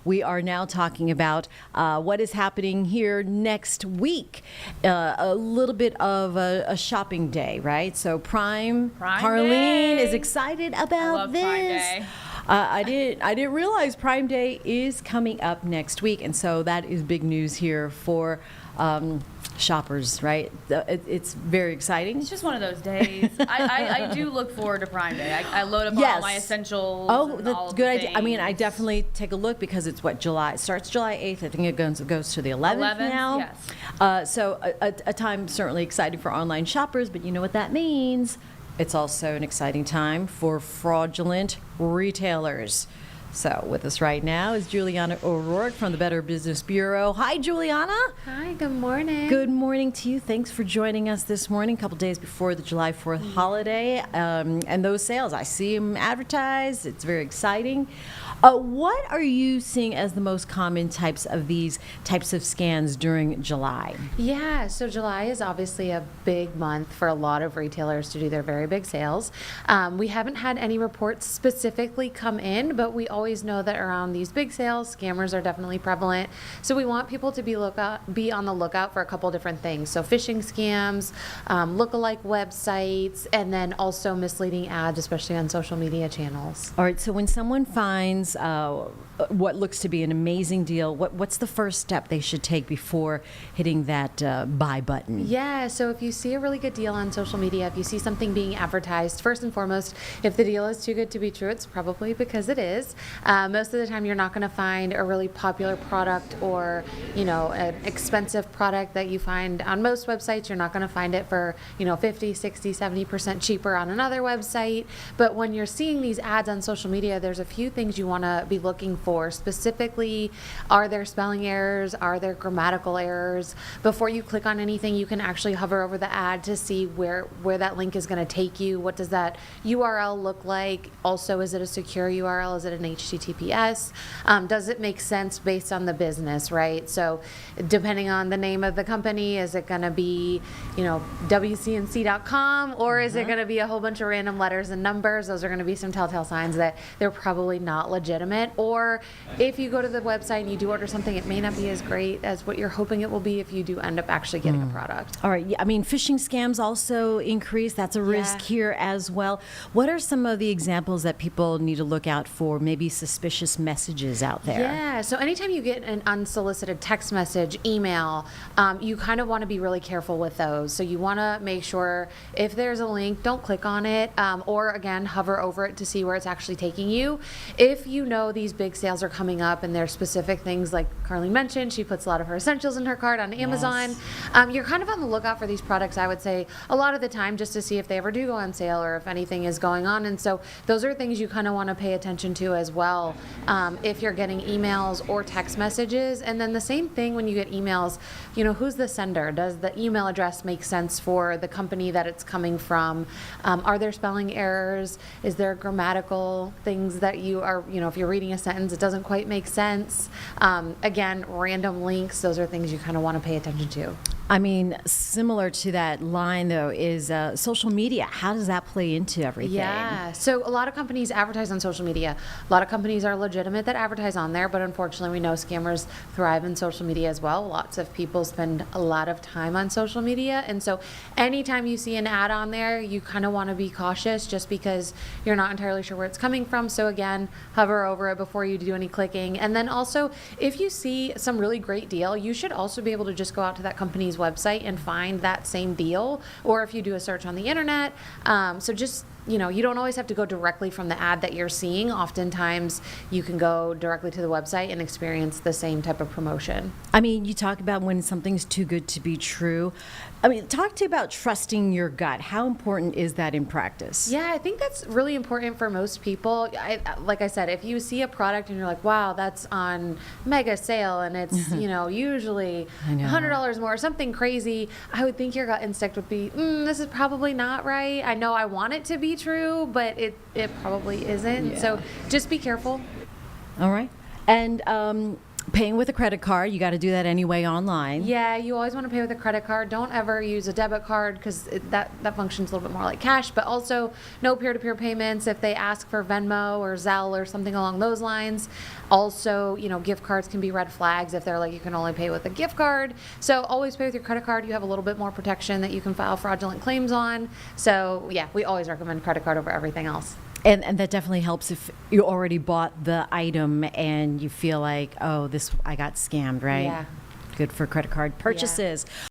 We are now talking about what is happening here next week. A little bit of a shopping day, right? So Prime Carlene Day. is excited about I love this. Prime Day. I didn't realize Prime Day is coming up next week, and so that is big news here for shoppers, right? It's very exciting. It's just one of those days. I do look forward to Prime Day. I load up on all my essentials. Oh, and that's all of good the idea. I mean, I things. definitely take a look because it's July. It starts July 8th. I think it goes to the 11th 11th, now. yes. So a time certainly exciting for online shoppers, but you know what that means. It's also an exciting time for fraudulent retailers. So with us right now is Juliana O'Rourke from the Better Business Bureau. Hi, Juliana. Hi, good morning. Good morning to you. Thanks for joining us this morning, a couple days before the July 4th holiday. And those sales, I see them advertised. It's very exciting. What are you seeing as the most common types of these types of scans during July? Yeah, so July is obviously a big month for a lot of retailers to do their very big sales. We haven't had any reports specifically come in, but we always know that around these big sales, scammers are definitely prevalent. So we want people to be on the lookout for a couple different things. So phishing scams, lookalike websites, and then also misleading ads, especially on social media channels. All right, so when someone finds what looks to be an amazing deal, what's the first step they should take before hitting that buy button? Yeah, so if you see a really good deal on social media, if you see something being advertised, first and foremost, if the deal is too good to be true, it's probably because it is. Most of the time, you're not going to find a really popular product or, an expensive product that you find on most websites. You're not going to find it for, 50, 60, 70% cheaper on another website. But when you're seeing these ads on social media, there's a few things you want to be looking for. Specifically, are there spelling errors? Are there grammatical errors? Before you click on anything, you can actually hover over the ad to see where that link is going to take you. What does that URL look like? Also, is it a secure URL? Is it an HTTPS? Does it make sense based on the business, right? So depending on the name of the company, is it going to be, WCNC.com, or is it going to be a whole bunch of random letters and numbers? Those are going to be some telltale signs that they're probably not legitimate. Or if you go to the website and you do order something, it may not be as great as what you're hoping it will be if you do end up actually getting a product. All right. Yeah, I mean, phishing scams also increase. That's a risk here as well. What are some of the examples that people need to look out for, maybe suspicious messages out there? Yeah, so anytime you get an unsolicited text message, email, you kind of want to be really careful with those. So you want to make sure if there's a link, don't click on it, or again, hover over it to see where it's actually taking you. If you know these big sales are coming up and there's specific things like Carlene mentioned, she puts a lot of her essentials in her cart on Amazon. Yes. You're kind of on the lookout for these products, I would say, a lot of the time just to see if they ever do go on sale or if anything is going on. And so those are things you kind of want to pay attention to as well if you're getting emails or text messages. And then the same thing when you get emails, who's the sender? Does the email address make sense for the company that it's coming from? Are there spelling errors? Is there grammatical things that you are, if you're reading a sentence, it doesn't quite make sense? Again, random links, those are things you kind of want to pay attention to. I mean, similar to that line, though, is social media. How does that play into everything? Yeah. So a lot of companies advertise on social media. A lot of companies are legitimate that advertise on there, but unfortunately, we know scammers thrive in social media as well. Lots of people spend a lot of time on social media. And so anytime you see an ad on there, you kind of want to be cautious just because you're not entirely sure where it's coming from. So again, hover over it before you do any clicking. And then also, if you see some really great deal, you should also be able to just go out to that company's website and find that same deal, or if you do a search on the internet. So just you don't always have to go directly from the ad that you're seeing. Oftentimes you can go directly to the website and experience the same type of promotion. I mean, you talk about when something's too good to be true. I mean, talk to you about trusting your gut. How important is that in practice? Yeah, I think that's really important for most people. Like I said, if you see a product and you're like, wow, that's on mega sale and it's, usually $100 more, something crazy, I would think your gut instinct would be, this is probably not right. I know I want it to be true, but it probably isn't. Yeah. So just be careful. All right. And Paying with a credit card, you got to do that anyway online. Yeah, you always want to pay with a credit card. Don't ever use a debit card because that functions a little bit more like cash. But also, no peer-to-peer payments if they ask for Venmo or Zelle or something along those lines. Also, gift cards can be red flags if they're like you can only pay with a gift card. So always pay with your credit card. You have a little bit more protection that you can file fraudulent claims on. So yeah, we always recommend credit card over everything else. And that definitely helps if you already bought the item and you feel like, oh, I got scammed, right? Yeah. Good for credit card purchases.